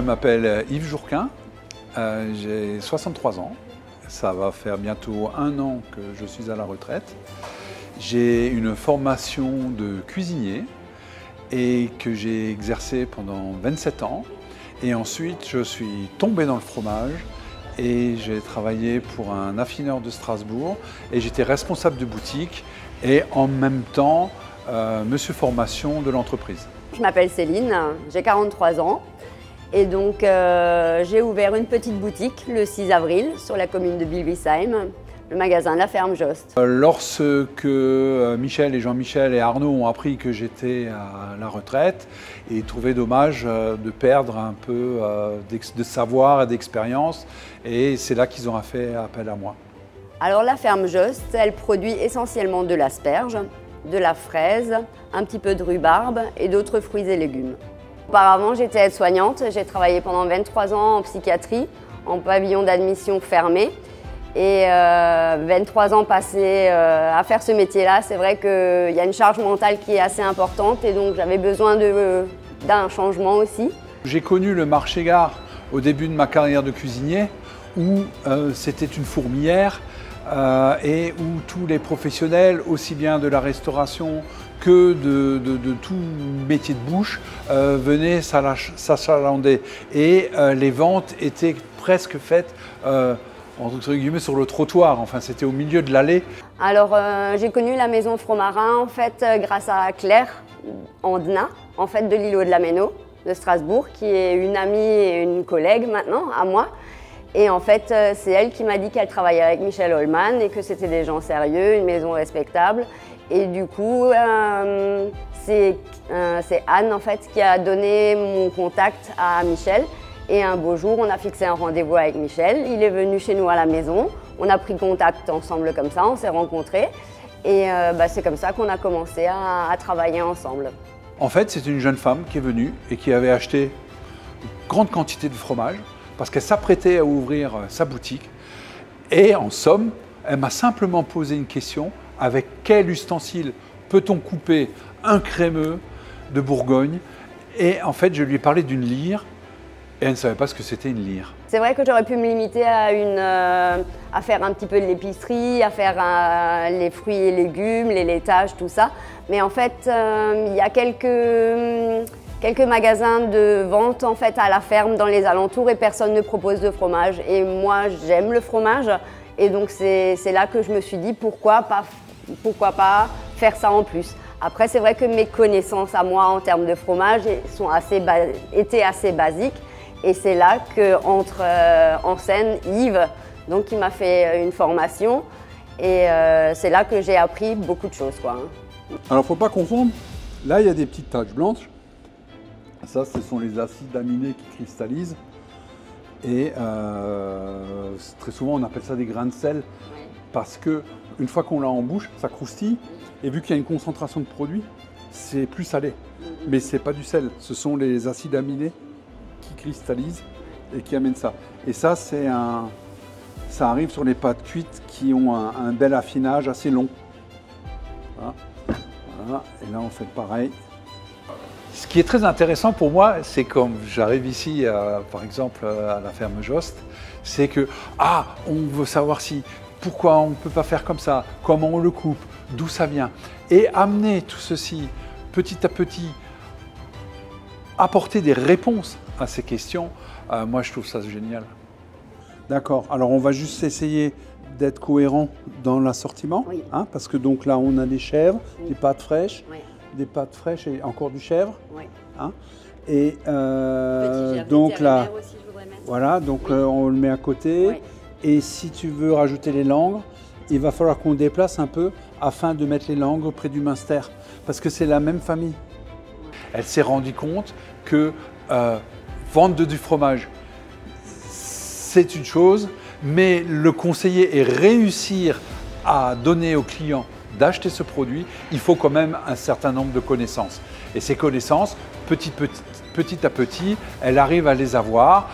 m'appelle Yves Jourquin, j'ai 63 ans. Ça va faire bientôt 1 an que je suis à la retraite. J'ai une formation de cuisinier et que j'ai exercé pendant 27 ans. Et ensuite, je suis tombé dans le fromage et j'ai travaillé pour un affineur de Strasbourg et j'étais responsable de boutique et en même temps, monsieur formation de l'entreprise. Je m'appelle Céline, j'ai 43 ans et donc j'ai ouvert une petite boutique le 6 avril sur la commune de Bilbisheim, le magasin La Ferme Jost. Lorsque Michel et Jean-Michel et Arnaud ont appris que j'étais à la retraite, ils trouvaient dommage de perdre un peu de savoir et d'expérience et c'est là qu'ils ont fait appel à moi. Alors La Ferme Jost, elle produit essentiellement de l'asperge, de la fraise, un petit peu de rhubarbe et d'autres fruits et légumes. Auparavant, j'étais aide-soignante. J'ai travaillé pendant 23 ans en psychiatrie, en pavillon d'admission fermé. Et 23 ans passés à faire ce métier-là, c'est vrai qu'il y a une charge mentale qui est assez importante et donc j'avais besoin d'un changement aussi. J'ai connu le marché-gare au début de ma carrière de cuisinier où c'était une fourmilière et où tous les professionnels, aussi bien de la restauration que de tout métier de bouche, venaient s'achalander. Et les ventes étaient presque faites entre guillemets sur le trottoir, enfin c'était au milieu de l'allée. Alors j'ai connu la maison Fromarin en fait grâce à Claire Andena, en fait de l'îlot de la Méno de Strasbourg, qui est une amie et une collègue maintenant à moi. Et en fait c'est elle qui m'a dit qu'elle travaillait avec Michel Holman et que c'était des gens sérieux, une maison respectable. Et du coup c'est Anne en fait qui a donné mon contact à Michel. Et un beau jour, on a fixé un rendez-vous avec Michel. Il est venu chez nous à la maison. On a pris contact ensemble comme ça, on s'est rencontrés. Et c'est comme ça qu'on a commencé à travailler ensemble. En fait, c'est une jeune femme qui est venue et qui avait acheté une grande quantité de fromage parce qu'elle s'apprêtait à ouvrir sa boutique. Et en somme, elle m'a simplement posé une question. Avec quel ustensile peut-on couper un crémeux de Bourgogne? Et en fait, je lui ai parlé d'une lyre. Et elle ne savait pas ce que c'était une lyre. C'est vrai que j'aurais pu me limiter à faire un petit peu de l'épicerie, à faire les fruits et légumes, les laitages, tout ça. Mais en fait, il y a quelques magasins de vente en fait, à la ferme dans les alentours et personne ne propose de fromage. Et moi, j'aime le fromage. Et donc, c'est là que je me suis dit pourquoi pas faire ça en plus. Après, c'est vrai que mes connaissances à moi en termes de fromage étaient assez basiques. Et c'est là qu'entre en scène Yves, donc qui m'a fait une formation. Et c'est là que j'ai appris beaucoup de choses, quoi. Alors, il ne faut pas confondre. Là, il y a des petites taches blanches. Ça, ce sont les acides aminés qui cristallisent. Et très souvent, on appelle ça des grains de sel. Oui. Parce qu'une fois qu'on l'a en bouche, ça croustille. Et vu qu'il y a une concentration de produit, c'est plus salé. Mais ce n'est pas du sel. Ce sont les acides aminés qui cristallisent et qui amènent ça. Et ça, ça arrive sur les pâtes cuites qui ont un bel affinage assez long. Voilà. Voilà. Et là, on fait pareil. Ce qui est très intéressant pour moi, c'est comme j'arrive ici, par exemple, à la ferme Jost, c'est que, on veut savoir pourquoi on ne peut pas faire comme ça, comment on le coupe, d'où ça vient. Et amener tout ceci petit à petit, apporter des réponses à ces questions, moi je trouve ça génial. D'accord, alors on va juste essayer d'être cohérent dans l'assortiment, oui. Hein, parce que donc là on a des chèvres, Oui. des pâtes fraîches, Oui. des pâtes fraîches et encore du chèvre. Oui. Hein, et Petit donc là, aussi, je voudrais mettre. voilà, donc Oui. on le met à côté. Oui. Et si tu veux rajouter les langres, il va falloir qu'on déplace un peu afin de mettre les langres près du Münster, parce que c'est la même famille. Elle s'est rendue compte que vendre du fromage, c'est une chose, mais le conseiller et réussir à donner au client d'acheter ce produit, il faut quand même un certain nombre de connaissances. Et ces connaissances, petit à petit, elle arrive à les avoir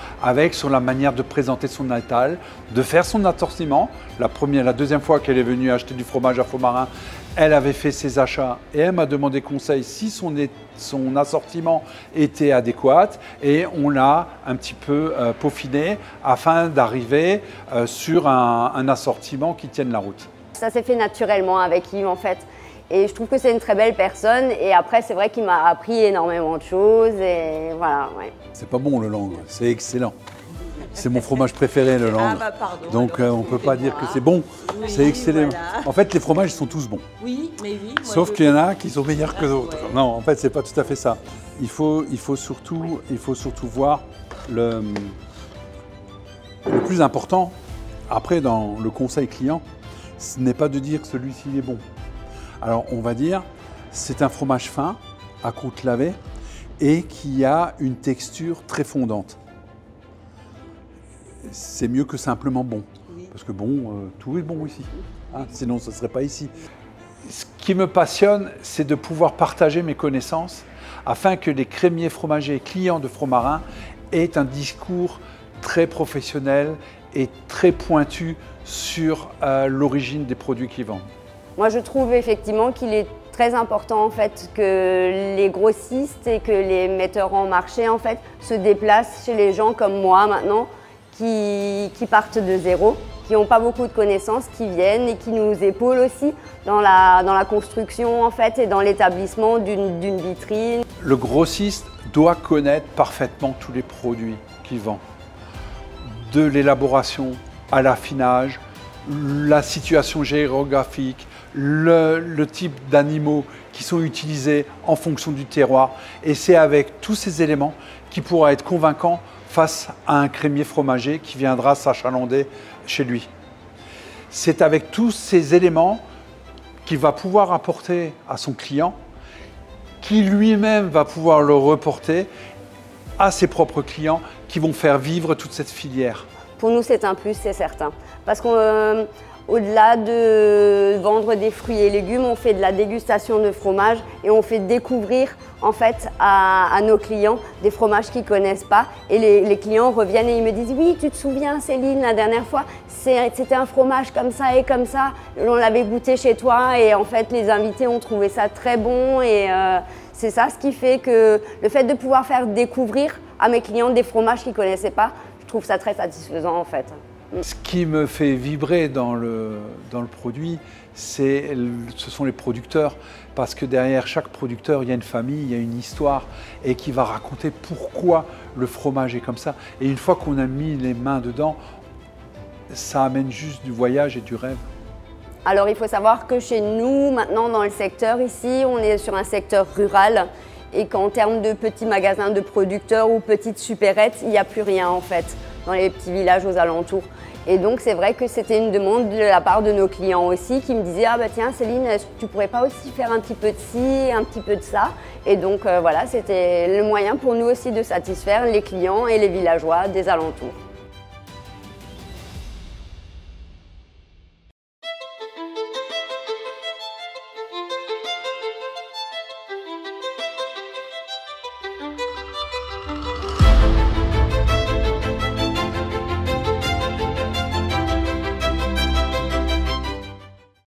sur la manière de présenter son étal, de faire son assortiment. La deuxième fois qu'elle est venue acheter du fromage à Faux-Marin, elle avait fait ses achats et elle m'a demandé conseil si son assortiment était adéquat et on l'a un petit peu peaufiné afin d'arriver sur un assortiment qui tienne la route. Ça s'est fait naturellement avec Yves en fait. Et je trouve que c'est une très belle personne. Et après, c'est vrai qu'il m'a appris énormément de choses. Et voilà, ouais. C'est pas bon le Langres, c'est excellent. C'est mon fromage préféré, le Langres. Ah bah pardon. Donc on ne peut pas dire que c'est bon, oui, c'est excellent. Voilà. En fait, les fromages ils sont tous bons. Oui, mais oui. Sauf qu'il y en a qui sont meilleurs que d'autres. Non, en fait, c'est pas tout à fait ça. Il faut surtout voir le plus important, après dans le conseil client, ce n'est pas de dire que celui-ci est bon. Alors on va dire, c'est un fromage fin, à croûte lavée, et qui a une texture très fondante. C'est mieux que simplement bon, parce que bon, tout est bon ici, hein, sinon ce ne serait pas ici. Ce qui me passionne, c'est de pouvoir partager mes connaissances afin que les crémiers fromagers clients de Faux-Marin aient un discours très professionnel et très pointu sur l'origine des produits qu'ils vendent. Moi, je trouve effectivement qu'il est très important en fait que les grossistes et que les metteurs en marché en fait se déplacent chez les gens comme moi maintenant qui partent de zéro, qui n'ont pas beaucoup de connaissances, qui viennent et qui nous épaulent aussi dans la construction en fait et dans l'établissement d'une vitrine. Le grossiste doit connaître parfaitement tous les produits qu'il vend, de l'élaboration à l'affinage, la situation géographique, le type d'animaux qui sont utilisés en fonction du terroir. Et c'est avec tous ces éléments qui pourra être convaincant face à un crémier fromager qui viendra s'achalander chez lui. C'est avec tous ces éléments qu'il va pouvoir apporter à son client, qui lui-même va pouvoir le reporter à ses propres clients qui vont faire vivre toute cette filière. Pour nous, c'est un plus, c'est certain. Parce qu'au-delà de vendre des fruits et légumes, on fait de la dégustation de fromage et on fait découvrir en fait à nos clients des fromages qu'ils ne connaissent pas. Et les clients reviennent et ils me disent « Oui, tu te souviens Céline, la dernière fois, c'était un fromage comme ça et comme ça. On l'avait goûté chez toi et en fait les invités ont trouvé ça très bon. » Et c'est ça ce qui fait que le fait de pouvoir faire découvrir à mes clients des fromages qu'ils ne connaissaient pas, je trouve ça très satisfaisant en fait. Ce qui me fait vibrer dans le produit, ce sont les producteurs. Parce que derrière chaque producteur, il y a une famille, il y a une histoire et qui va raconter pourquoi le fromage est comme ça. Et une fois qu'on a mis les mains dedans, ça amène juste du voyage et du rêve. Alors il faut savoir que chez nous, maintenant dans le secteur ici, on est sur un secteur rural et qu'en termes de petits magasins de producteurs ou petites supérettes, il n'y a plus rien en fait dans les petits villages aux alentours. Et donc c'est vrai que c'était une demande de la part de nos clients aussi qui me disaient « Ah bah tiens Céline, tu pourrais pas aussi faire un petit peu de ci, un petit peu de ça ?» Et donc voilà, c'était le moyen pour nous aussi de satisfaire les clients et les villageois des alentours.